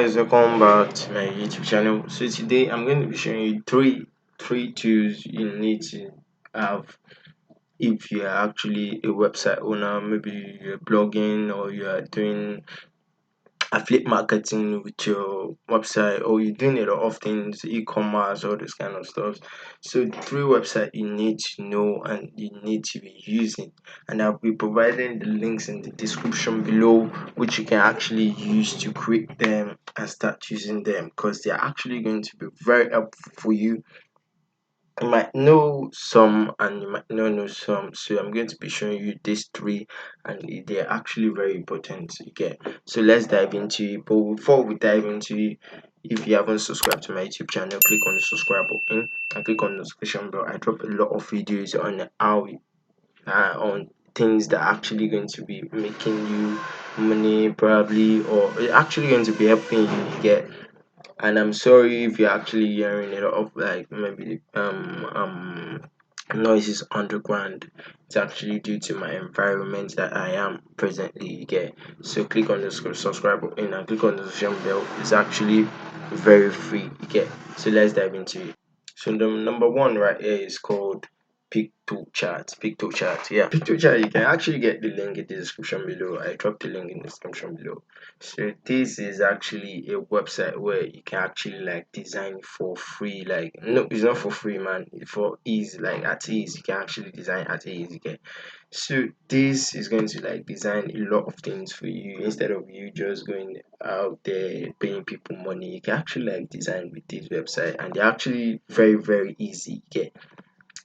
guys, welcome back to my YouTube channel. So today I'm going to be showing you three tools you need to have if you are actually a website owner. Maybe you're blogging or you are doing affiliate marketing with your website, or you're doing a lot of things, e-commerce, all this kind of stuff. So three website you need to know and you need to be using, and I'll be providing the links in the description below, which you can actually use to create them and start using them, because they're actually going to be very helpful for you. You might know some and you might not know some, so I'm going to be showing you these three, and they're actually very important to get. So let's dive into it. But before we dive into it, if you haven't subscribed to my YouTube channel, click on the subscribe button and click on the notification bell. I drop a lot of videos on how on things that are actually going to be making you money, probably, or actually going to be helping you get. And I'm sorry if you're actually hearing a lot of like maybe noises underground. It's actually due to my environment that I am presently. You get, so click on the subscribe button and click on the notification bell. It's actually very free. You get, so let's dive into it. So the number one right here is called Pictochart. Pictochart, yeah. Pictochart, you can actually get the link in the description below. I dropped the link in the description below. So this is actually a website where you can actually like design for free. Like, no, it's not for free, man. For ease, like at ease, you can actually design at ease. Okay. So this is going to like design a lot of things for you instead of you just going out there paying people money. You can actually like design with this website, and they're actually very easy. Okay.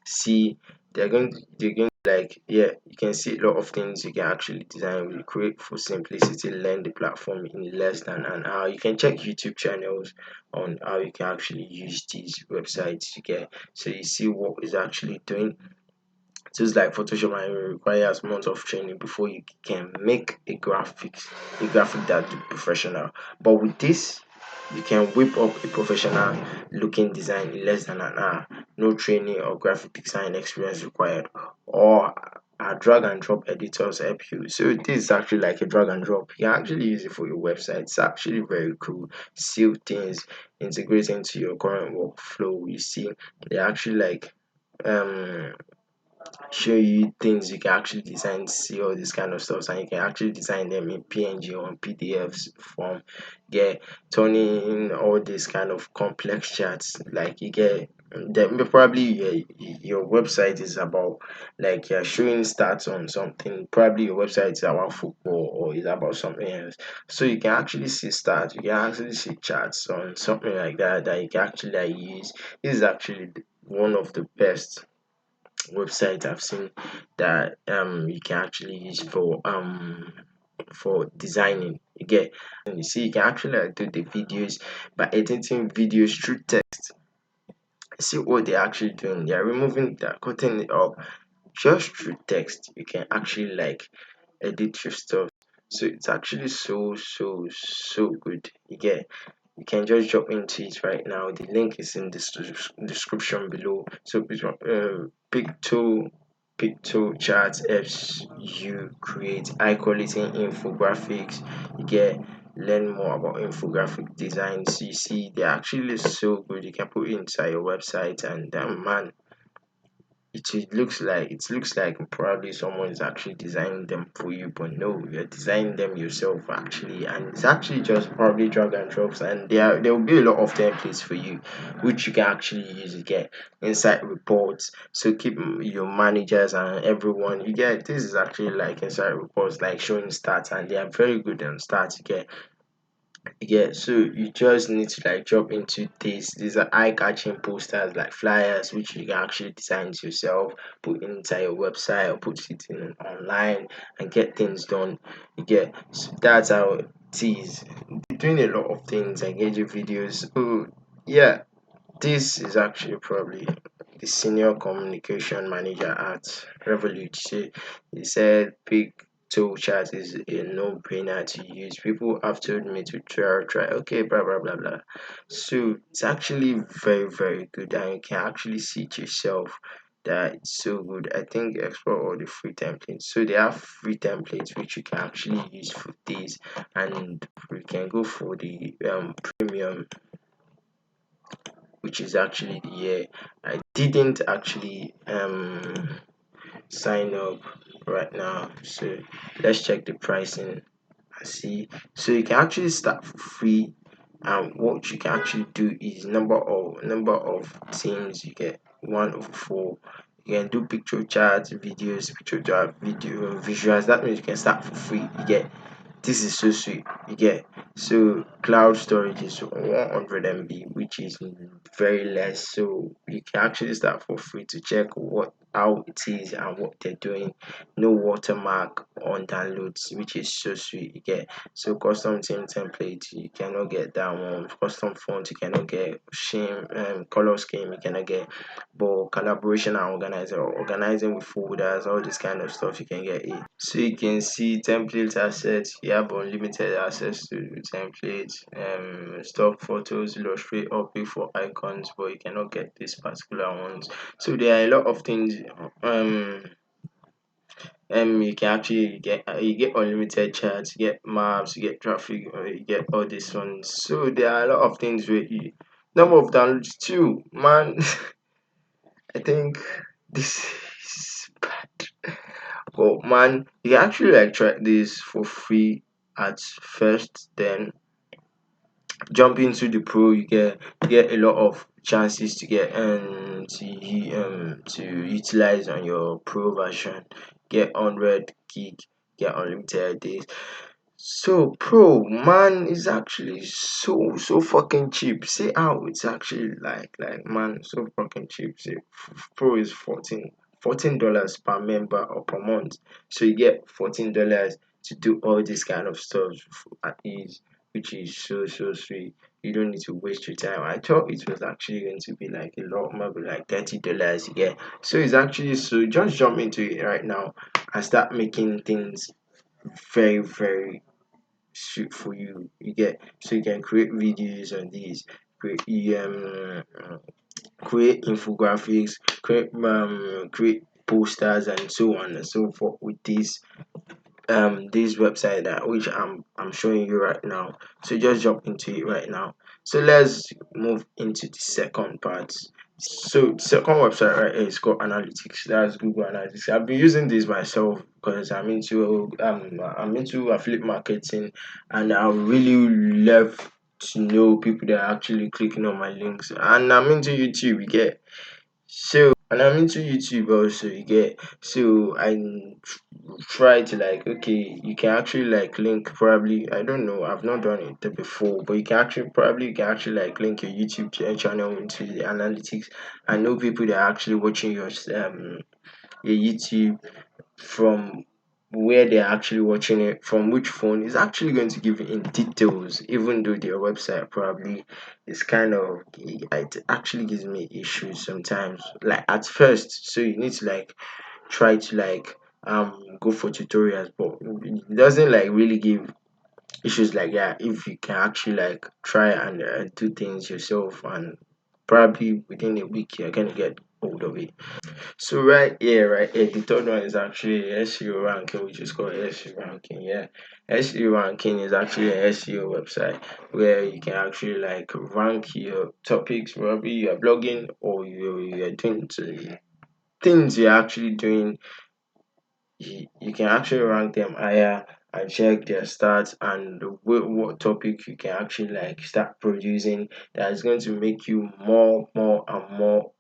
See, they're going to like, yeah, you can see a lot of things you can actually design with. Create for simplicity, learn the platform in less than an hour. You can check YouTube channels on how you can actually use these websites. You get, so you see what is actually doing. Just like Photoshop, and it requires months of training before you can make a graphic that look professional. But with this, you can whip up a professional looking design in less than an hour. No training or graphic design experience required. Or a drag and drop editors help you. So this is actually like a drag and drop. You can actually use it for your website. It's actually very cool. Seal things, integrate into your current workflow. You see, they actually like um show you things you can actually design, see all this kind of stuff, and you can actually design them in PNG or in PDFs form. Get, turning all this kind of complex charts, like you get then probably your website is about like you're showing stats on something. Probably your website is about football or is about something else, so you can actually see stats, you can actually see charts on something like that that you can actually like use. This is actually one of the best website I've seen that you can actually use for designing. You get, and you see you can actually like do the videos by editing videos through text. See what they're actually doing. They're removing that, cutting it up just through text. You can actually like edit your stuff. So it's actually so good. You get, you can just jump into it right now. The link is in the description below. So picto charts helps you create high quality infographics. You get, learn more about infographic designs. You see, they're actually so good. You can put it inside your website, and man, it looks like probably someone is actually designing them for you, but no, you're designing them yourself actually, and it's actually just probably drag and drops, and there will be a lot of templates for you, which you can actually use to get insight reports. So keep your managers and everyone, you get, this is actually like insight reports, like showing stats, and they are very good on stats. You get, yeah, so you just need to like drop into this. These are eye-catching posters like flyers, which you can actually design it yourself, put inside your website or put it in online and get things done. You get, so that's how it is. They're doing a lot of things, engaging videos. So yeah, this is actually probably the senior communication manager at Revolut. He said big tool chat is a no-brainer to use. People have told me to try. Okay, blah blah blah blah. So it's actually very good, and you can actually see it yourself. that it's so good. I think explore all the free templates. So they have free templates which you can actually use for this, and we can go for the premium, which is actually the year. I didn't actually sign up right now, so let's check the pricing and see. So you can actually start for free, and what you can actually do is number of teams you get 1 over 4. You can do picture charts, videos, picture chart, video visuals. That means you can start for free. You get, this is so sweet. You get, so cloud storage is 100 MB, which is very less. So you can actually start for free to check what how it is and what they're doing. No watermark on downloads, which is so sweet. You get, so custom theme template you cannot get that one. Custom font you cannot get. Shame color scheme you cannot get. But collaboration and organizing with folders, all this kind of stuff you can get it. So you can see template assets. You have unlimited access to templates, stock photos, illustrate or pay for icons, but you cannot get these particular ones. So there are a lot of things. You can actually get unlimited charts, you get maps, you get traffic, you get all these ones. So there are a lot of things where you, number of downloads too, man. I think this is bad. But man, you can actually like try this for free at first, then jump into the pro. You get a lot of chances to get to utilize on your pro version. Get 100 gig, get unlimited days. So pro man is actually so fucking cheap. See how it's actually like man, so fucking cheap. See, pro is $14 per member or per month. So you get $14 to do all this kind of stuff at ease, which is so sweet. You don't need to waste your time. I thought it was actually going to be like a lot, maybe like $30. Yeah, so it's actually, so just jump into it right now and start making things very suit for you. You get, so you can create videos on these, create create infographics, create posters and so on and so forth with this website that which I'm showing you right now. So just jump into it right now. So let's move into the second part. So the second website right here is called Analytics. That's Google Analytics. I've been using this myself because I'm into affiliate marketing, and I really love to know people that are actually clicking on my links. And I'm into YouTube. You get, so, and I'm into YouTube also, you get. So try to like, okay, you can actually like link, probably, I don't know, I've not done it before, but you can actually like link your YouTube channel into the analytics. I know people that are actually watching your YouTube from where they're actually watching it, from which phone, is actually going to give you in details, even though their website probably is kind of, it actually gives me issues sometimes, like at first. So you need to like try to like go for tutorials, but it doesn't like really give issues like that if you can actually like try and do things yourself, and probably within a week you're gonna get hold of it. So right here, the third one is actually SEO ranking, which is called SEO ranking. Yeah, SEO ranking is actually an SEO website where you can actually like rank your topics. Probably you're blogging or you're doing things you're actually doing. You can actually rank them higher and check their stats, and what topic you can actually like start producing that is going to make you more and more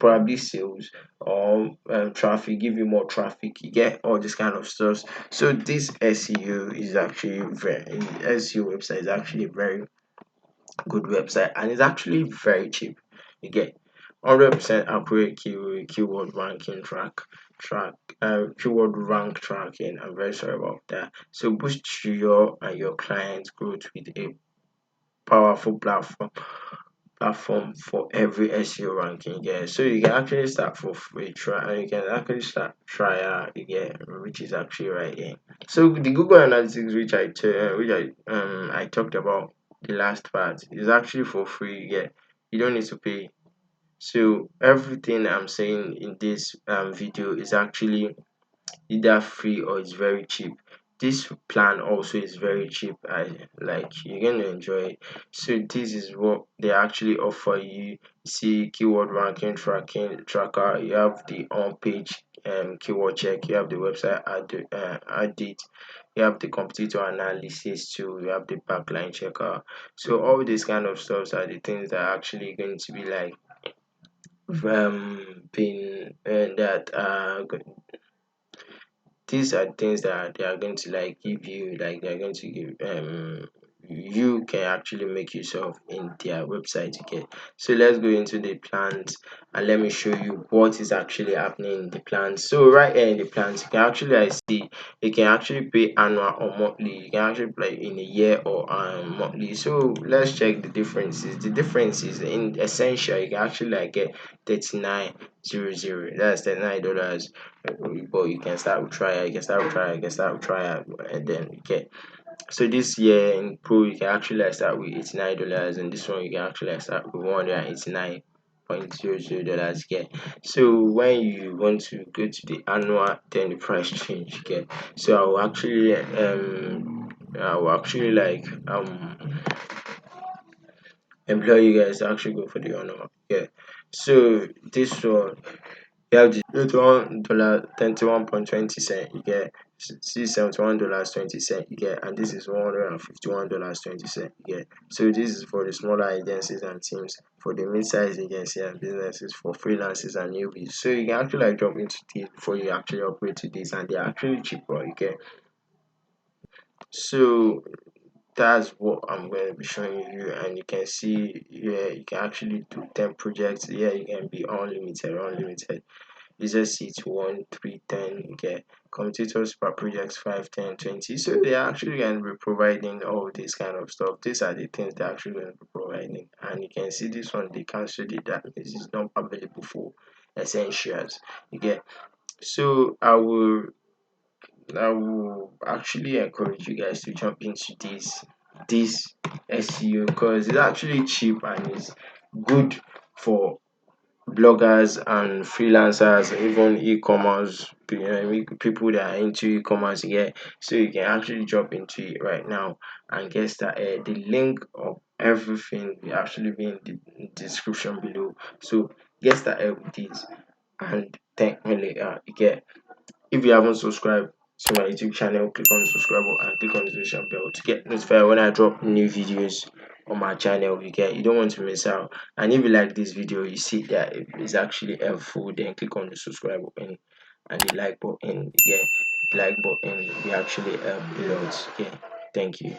probably sales or traffic, give you more traffic. You get all this kind of stuff. So this SEO website is actually very good website, and it's actually very cheap. You get 100% accurate keyword ranking track keyword rank tracking. I'm very sorry about that. So boost your and your clients growth with a powerful platform for every SEO ranking. Yeah, so you can actually start for free trial, and you can actually start trial again, which is actually right here. So the Google Analytics, which I talked about the last part, is actually for free. Yeah, you don't need to pay. So everything I'm saying in this video is actually either free or it's very cheap. This plan also is very cheap. I like you're gonna enjoy it. So this is what they actually offer you. See keyword ranking tracking tracker, you have the on page keyword check, you have the website audit, you have the competitor analysis too, you have the backline checker. So all these kind of stuff are the things that are actually going to be like being that these are things that they are going to like give you, like they're going to give you can actually make yourself in their website again. So let's go into the plans and let me show you what is actually happening in the plans. So right here in the plans you can actually see you can actually pay annual or monthly, you can actually play in a year or monthly. So let's check the differences. The differences in essential you can actually like get 39.00, that's $39, but you can start with trial, you can start with trial, you can start with trial, and then you get. So this year in pro you can actually like start with $89, and this one you can actually like start with $189.00 get. So when you want to go to the annual, then the price change get. So I will actually like employ you guys to actually go for the annual. Yeah. So this one you have the $81, 31.20 cent. You get $71.20. You get, and this is $151.20. You get. So this is for the smaller agencies and teams, for the mid-sized agency and businesses, for freelancers and newbies. So you can actually like jump into this before you actually operate to this, and they're actually cheaper. You get. So that's what I'm going to be showing you, and you can see, yeah, you can actually do 10 projects. Yeah, you can be unlimited. Users seats 1, 3, 10, you get competitors per projects 5, 10, 20. So they are actually going to be providing all this kind of stuff. These are the things they're actually going to be providing. And you can see this one, they cancelled it, that means it's not available for essentials. You get. So I will actually encourage you guys to jump into this SEO, because it's actually cheap and it's good for bloggers and freelancers, even e-commerce people that are into e-commerce. Yeah, so you can actually jump into it right now and get started. The link of everything will actually be in the description below. So get started with this and thank me later. You get. If you haven't subscribed to my YouTube channel, click on the subscribe button and click on the notification bell to get notified when I drop new videos on my channel. You don't want to miss out. And if you like this video, you see that it is actually helpful, then click on the subscribe button and the like button. The like button will actually help a lot. Okay, thank you.